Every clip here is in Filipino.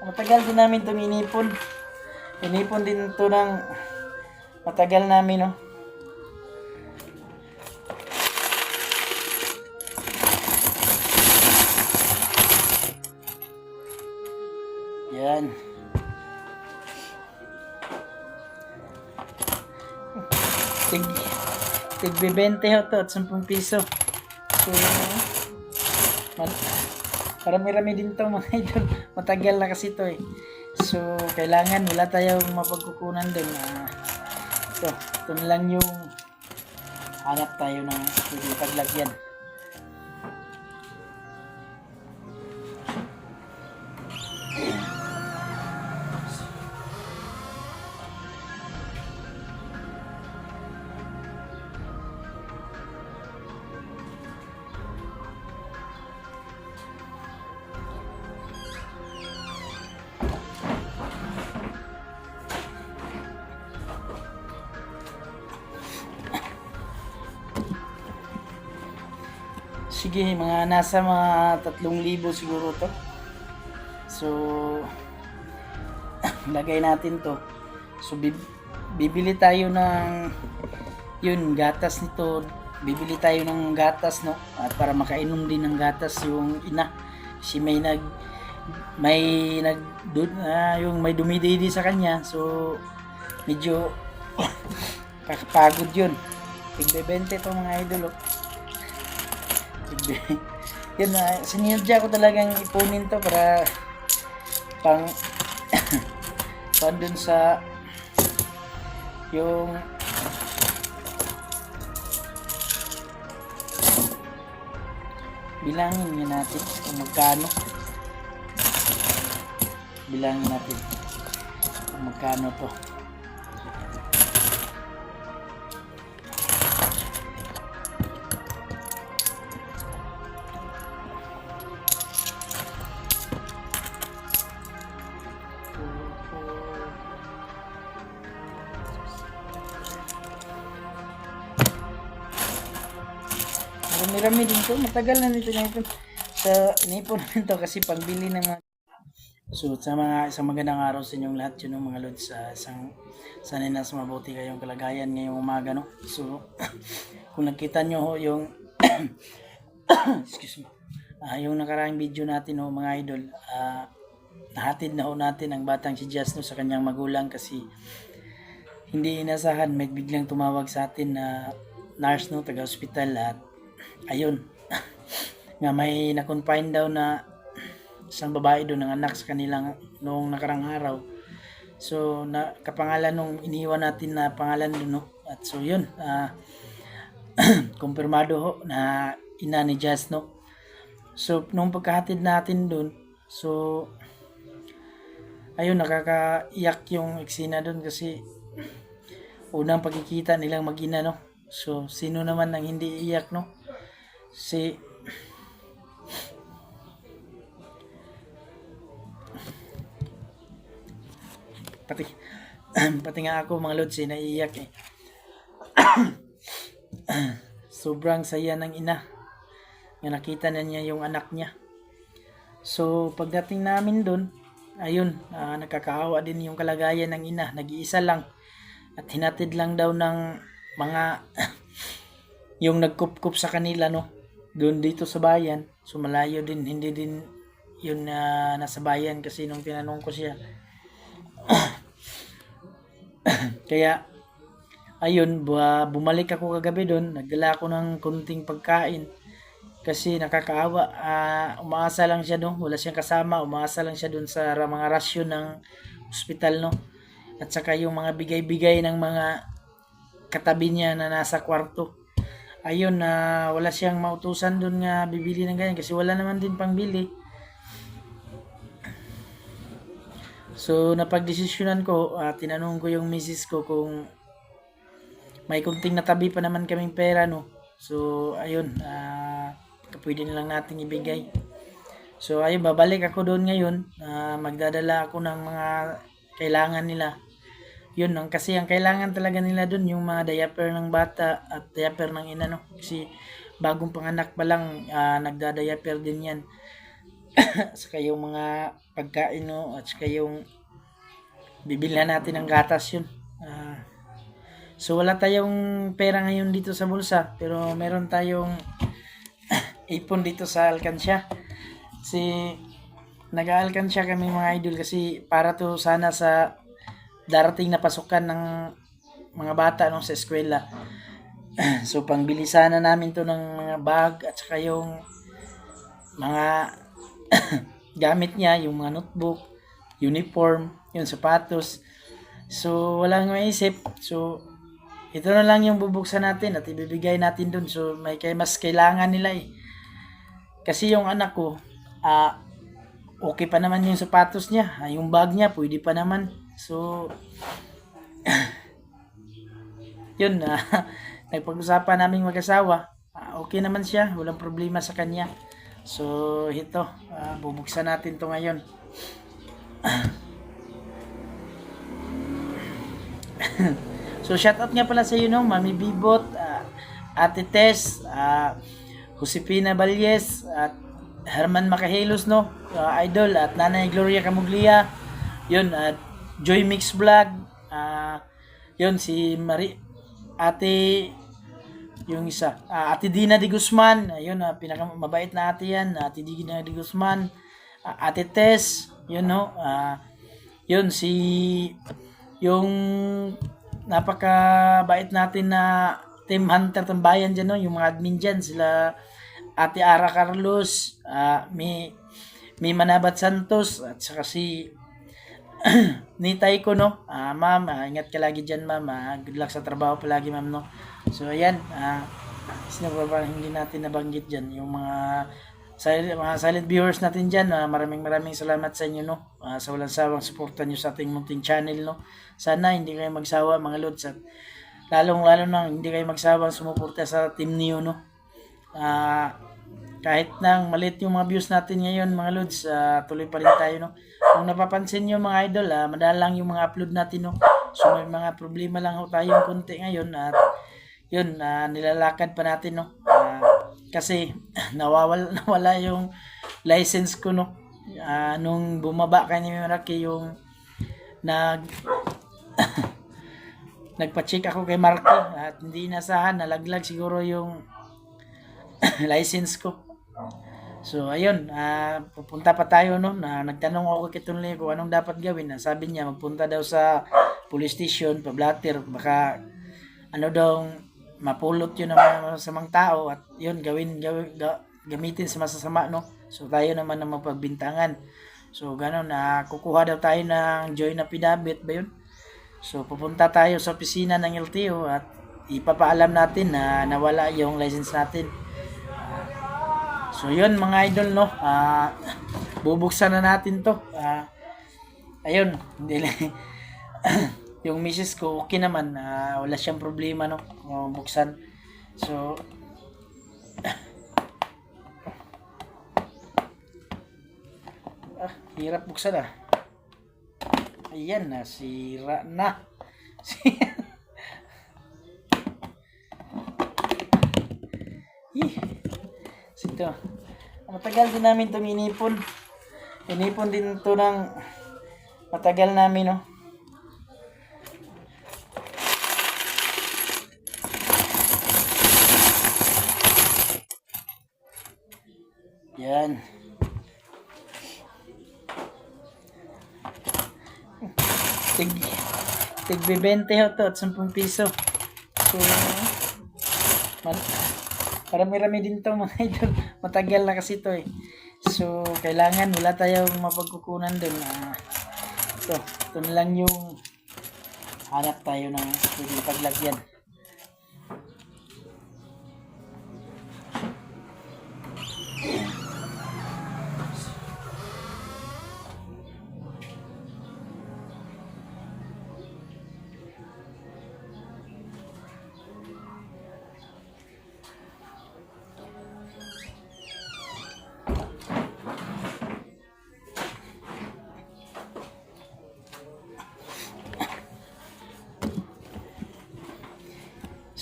Matagal din namin itong inipon. Inipon din ito ng matagal namin, no? Yan. Tig, tig 20 ho to at 10 piso. So, marami-rami din to mga idol. Matagal na kasi to eh. So, kailangan wala tayong mapagkukunan dun. Ito na lang yung hanap tayo ng paglagyan. Sige, nasa mga 3,000 siguro to. So, lagay natin to. So, bibili tayo ng yun, gatas nito. Bibili tayo ng gatas, no? At para makainom din ng gatas yung ina. Kasi yung may dumididi sa kanya. So, medyo kakapagod yun. Tigbebente to mga idol, oh. Yun na, sinidya ko talagang ipunin to para pang dun sa yung bilangin nyo natin kung magkano, bilangin natin kung magkano to. Marami din to. Matagal na nito na ito. Inipon namin to kasi pagbili ng mga. So, isang magandang araw sa inyong lahat, yun mga lods. Sana nasa mabuti kayong kalagayan ngayong umaga, no? So, kung nakita nyo ho yung excuse me, yung nakaraang video natin, ho, mga idol, nahatid na ho natin ang batang si Jazz, no, sa kanyang magulang kasi hindi inasahan, may biglang tumawag sa atin na nurse, no, taga-hospital, at ayun, nga may na-confine daw na isang babae doon ng anak sa kanilang noong nakarang araw. So, kapangalan nung iniwan natin na pangalan doon, no? At so, yun, kumpirmado ho na ina ni Jazz, no? So, nung pagkahatid natin doon, so, ayun, nakakaiyak yung eksena doon kasi unang pagkikita nilang mag-ina, no? So, sino naman ang hindi iyak, no? Pati nga ako mga lods, naiiyak eh. Sobrang saya ng ina nga nakita na niya yung anak niya. So pagdating namin doon, ayun, nakakaawa din yung kalagayan ng ina. Nag-iisa lang at hinatid lang daw ng mga yung nagkup-kup sa kanila, no, doon dito sa bayan. So malayo din, hindi din yun nasa bayan kasi nung tinanong ko siya kaya ayun, bumalik ako kagabi doon, nagdala ako ng kunting pagkain kasi nakakaawa. Umaasa lang siya, no, wala siyang kasama, umaasa lang siya doon sa mga rasyon ng ospital, no, at saka yung mga bigay-bigay ng mga katabi niya na nasa kwarto. Ayun, wala siyang mautusan doon nga bibili ng ganyan kasi wala naman din pangbili. So, napagdesisyonan ko, tinanong ko yung misis ko kung may kunting natabi pa naman kaming pera, no. So, ayun, pwede na lang nating ibigay. So, ayun, babalik ako doon ngayon. Magdadala ako ng mga kailangan nila. Yun, kasi ang kailangan talaga nila doon yung mga diaper ng bata at diaper ng ina, no. Kasi bagong panganak pa lang, nagda-diaper din yan. saka yung mga pagkain, no, at saka yung bibilhan natin ng gatas yun. So wala tayong pera ngayon dito sa bulsa, pero meron tayong ipon dito sa alkansya. Kasi nag-aalkansya kami mga idol kasi para to sana sa darating na pasukan ng mga bata nung sa eskwela. So pangbili sana namin to ng mga bag at saka yung mga gamit niya, yung mga notebook, uniform, yung sapatos. So walang maisip. So ito na lang yung bubuksan natin at ibibigay natin dun. So may mas kailangan nila eh. Kasi yung anak ko, okay pa naman yung sapatos niya. Yung bag niya, pwede pa naman. So, yun, nagpag-usapan naming mag-asawa. Okay naman siya, walang problema sa kanya. So, ito, bubuksan natin to ngayon. So, shoutout nga pala sa iyo, no, Mami Bibot, Ate Tess, Josepina Balyes, at Herman Makahelos, no, idol, at Nanay Gloria Camuglia, yun, at Joy Mix Vlog, yun, si Ate, yung isa, Ate Dina de Guzman, yun, pinakamabait na ate yan, Ate Dina de Guzman, Ate Tess, yun, no, yun, yung napakabait natin na team hunter ng bayan dyan, no? Yung mga admin dyan, sila Ate Ara Carlos, may Manabat Santos, at saka si Nitay ko, no? Ma'am, ingat ka lagi dyan, ma'am. Good luck sa trabaho palagi, ma'am, no? So, ayan, sino ba hindi natin nabanggit dyan? Yung mga silent viewers natin dyan, maraming salamat sa inyo, no? Sa walang sawang suporta nyo sa ating munting channel, no? Sana hindi kayo magsawa, mga lods, at lalong-lalo na hindi kayo magsawang sumuporta sa Team Neo, no? Kahit nang maliit yung mga views natin ngayon, mga lods, tuloy pa rin tayo, no? Kung napapansin nyo, mga idol, madalang yung mga upload natin, no? So may mga problema lang tayong konti ngayon, at yun, nilalakad pa natin, no? Kasi nawala yung license ko, no? Nung bumaba kay ni Meraki, yung nagpa-check ako kay Marky at hindi inasahan, nalaglag siguro yung license ko. So ayun, pupunta pa tayo, no, nagtanong ako kay Tunley kung anong dapat gawin. Sabi niya magpunta daw sa police station, pa-blatter, baka ano daw mapulot yun ng mga masamang tao at yun gamitin sa masasama, no. So tayo naman ang mapagbintangan. So gano'n, kukuha daw tayo ng joint affidavit ba yun. So pupunta tayo sa opisina ng LTO at ipapaalam natin na nawala yung license natin. So yun mga idol, no, bubuksan na natin to. Ayun, hindi yung misis ko okay naman, wala siyang problema, no, buksan. So hirap buksan. Ayan, nasira na. Ito. Matagal din namin itong inipon. Inipon din ito ng matagal namin, no. Yan. Tig 20 ho to at 10 piso. So, marami-rami din to mga idol. Matagal na kasi to eh. So, kailangan wala tayong mapagkukunan dun. Ito na lang yung hanap tayo ng pwede paglagyan.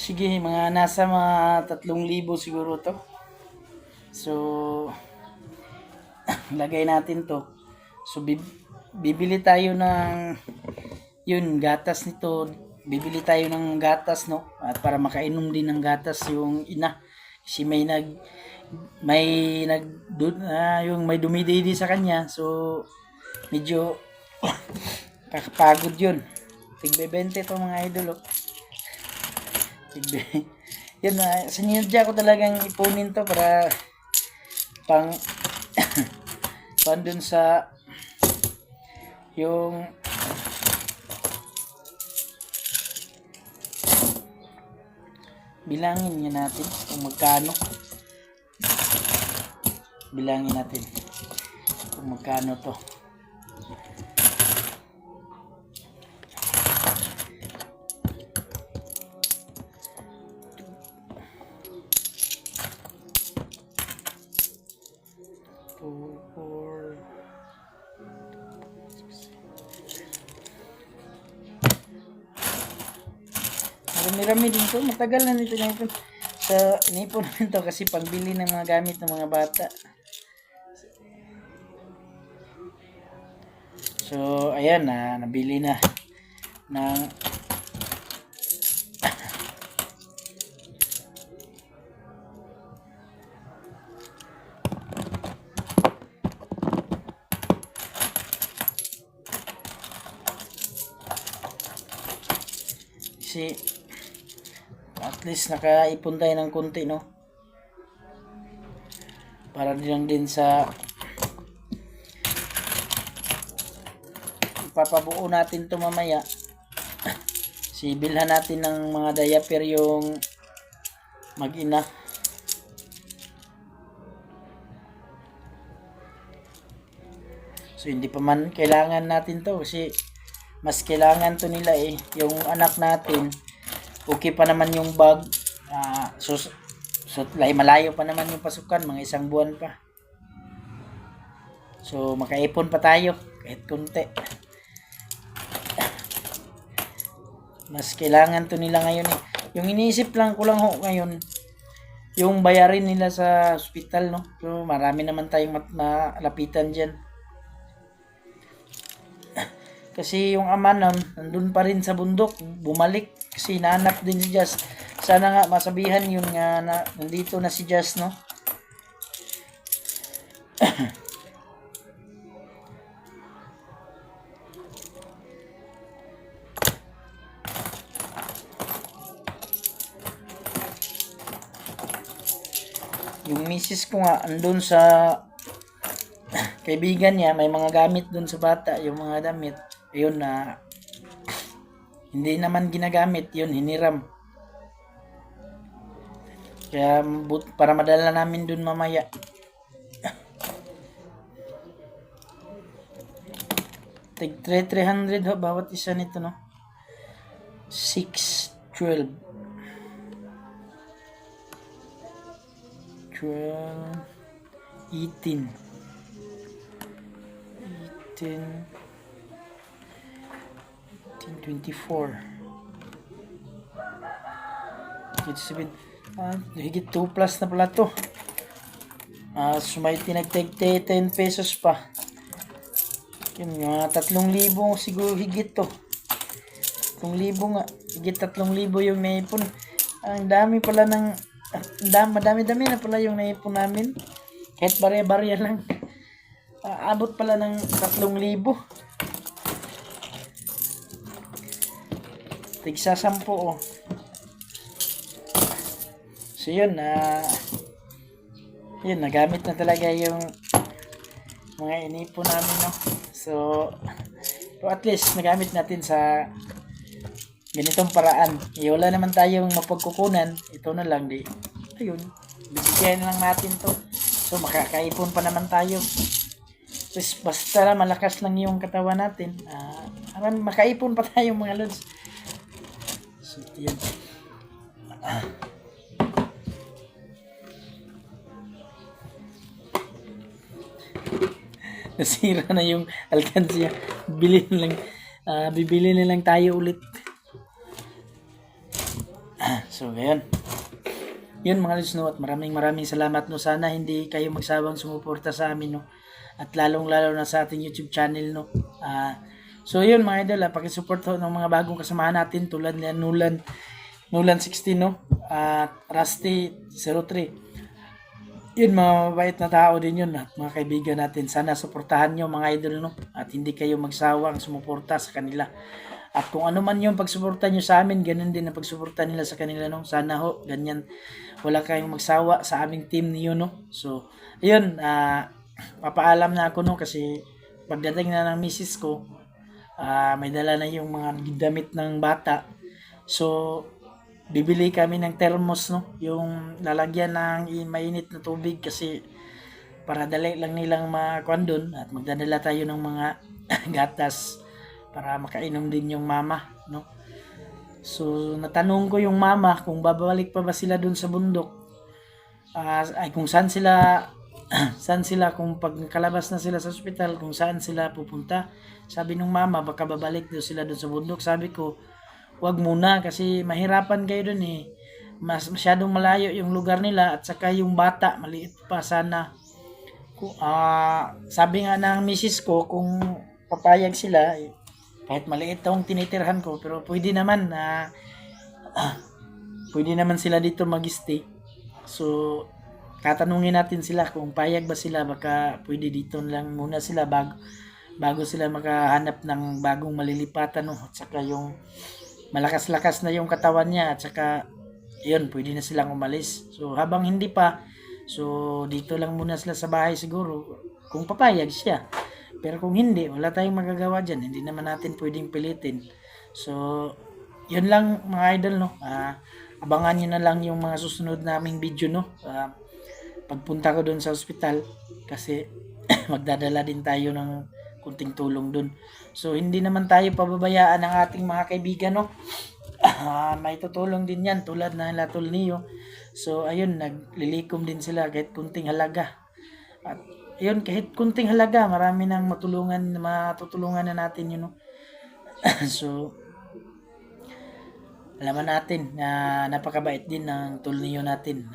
Sige, nasa mga 3,000 siguro to. So, lagay natin to. So bibili tayo ng yun gatas nito. Bibili tayo ng gatas, no, at para makainom din ng gatas yung ina si yung may dumididi sa kanya, so medyo kakapagod yun. Tigbe-20 to mga idol, oh. Yun, sinidya ko talagang ipunin to para pang dun sa yung bilangin nga natin kung magkano. Bilangin natin kung magkano to. Marami-rami din to. Matagal na nito na ito. So, inipon namin to kasi pangbili ng mga gamit ng mga bata. So, ayan na. Nabili na ng kasi at least nakaipon tayo ng konti, no, para din sa ipapabuo natin to mamaya. Sibilhan natin ng mga diaper yung mag-ina. So hindi pa man kailangan natin to kasi mas kailangan to nila eh. Yung anak natin, okay pa naman yung bag. So malayo pa naman yung pasukan, mga 1 buwan pa. So makaipon pa tayo kahit konti. Mas kailangan to nila ngayon eh. Yung iniisip lang ko lang ho ngayon, yung bayarin nila sa hospital, no. So marami naman tayong malapitan diyan. Kasi yung ama nandun pa rin sa bundok, bumalik kasi nahanap din si Jazz. Sana nga masabihan yun nga na nandito na si Jazz, no. Yung misis ko nga andun sa kaibigan niya, may mga gamit dun sa bata, yung mga damit. Ayun na hindi naman ginagamit, yun hiniram. Kaya para madala namin dun mamaya. Tig 300 ho bawat isa nito, no. 6, 12, 18, 24, 27, higit 2 plus na pala to. So may tinagtag 10 pesos pa. Yun, mga 3,000 siguro higit to. 3,000 nga, higit 3,000 yung naipon. Ang dami pala ng madami-dami na pala yung naipon namin. Kahit barya-barya lang. Abot pala ng 3,000. Tigsa 10, oh. So yun, yun, nagamit na talaga yung mga inipon namin, no. So at least nagamit natin sa ganitong paraan. Wala naman tayong mapagkukunan. Ito na lang, ayun, bibigyan lang natin to. So makakaipon pa naman tayo. Just basta malakas lang yung katawan natin, makaipon pa tayo mga lods. So yan. Nasira na yung alkansya. Bibili na lang tayo ulit. So ngayon, yun mga lods, no, at maraming salamat, no. Sana hindi kayo magsawang sumuporta sa amin, no. at lalong-lalo na sa ating YouTube channel, no. So yun mga idol, paki-support ho ng mga bagong kasamahan natin tulad ni Nulan 16, no, at Rusty 03. Yun, mga mabait na tao din yun at mga kaibigan natin. Sana suportahan nyo mga idol, no, at hindi kayo magsawang sumuporta sa kanila. At kung ano man yung pagsuporta nyo sa amin, ganun din ang pagsuporta nila sa kanila, no. Sana ho, ganyan, wala kayong magsawa sa aming team niyo, no. So, ayun, papaalam na ako, no, kasi pagdating na ng misis ko, may dala na yung mga damit ng bata. So, bibili kami ng thermos, no, yung lalagyan ng mainit na tubig kasi para dali lang nilang makuan doon at magdadala tayo ng mga gatas para makainom din yung mama, no. So natanong ko yung mama kung babalik pa ba sila doon sa bundok, ay kung saan sila saan sila, kung pag kalabas na sila sa ospital, kung saan sila pupunta. Sabi nung mama baka babalik daw sila doon sa bundok. Sabi ko wag muna kasi mahirapan kayo dun eh. Masyadong malayo yung lugar nila at saka yung bata maliit pa. Sana sabi nga ng misis ko kung papayag sila, kahit maliit tong tinitirhan ko, pero pwede naman na pwede naman sila dito mag-stay. So tatanungin natin sila kung payag ba sila, baka pwede dito lang muna sila bago sila makahanap ng bagong malilipatan, no? At saka yung malakas-lakas na yung katawan niya at saka yun, pwede na silang umalis. So habang hindi pa, so dito lang muna sila sa bahay siguro kung papayag siya. Pero kung hindi, wala tayong magagawa dyan, hindi naman natin pwedeng pilitin. So yun lang mga idol, no. Abangan nyo na lang yung mga susunod naming video, no. Pagpunta ko doon sa ospital kasi magdadala din tayo ng kunting tulong doon. So hindi naman tayo pababayaan ng ating mga kaibigan, no. May tutulong din yan tulad ng Latol Neo. So ayun, naglilikom din sila kahit kunting halaga. At ayun, kahit kunting halaga, marami nang matutulungan na natin yun, no. So alaman natin na napakabait din ng Tol Neo natin.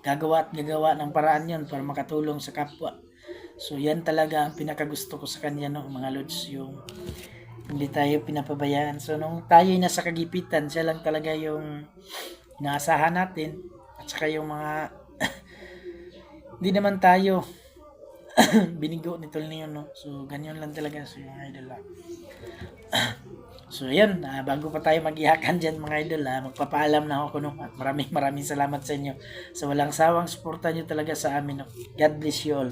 Gagawa ng paraan yun para makatulong sa kapwa. So yan talaga ang pinakagusto ko sa kanya, no, mga lods, yung hindi tayo pinapabayaan. So nung tayo nasa kagipitan, siya lang talaga yung inaasahan natin at saka yung mga hindi naman tayo binigo ni Tol Neo, no. So ganyan lang talaga. So yung idol lang. So yan, bago pa tayo mag-ihakan dyan mga idol, magpapaalam na ako, no. At maraming salamat sa inyo sa walang sawang suporta nyo talaga sa amin, no. God bless you all.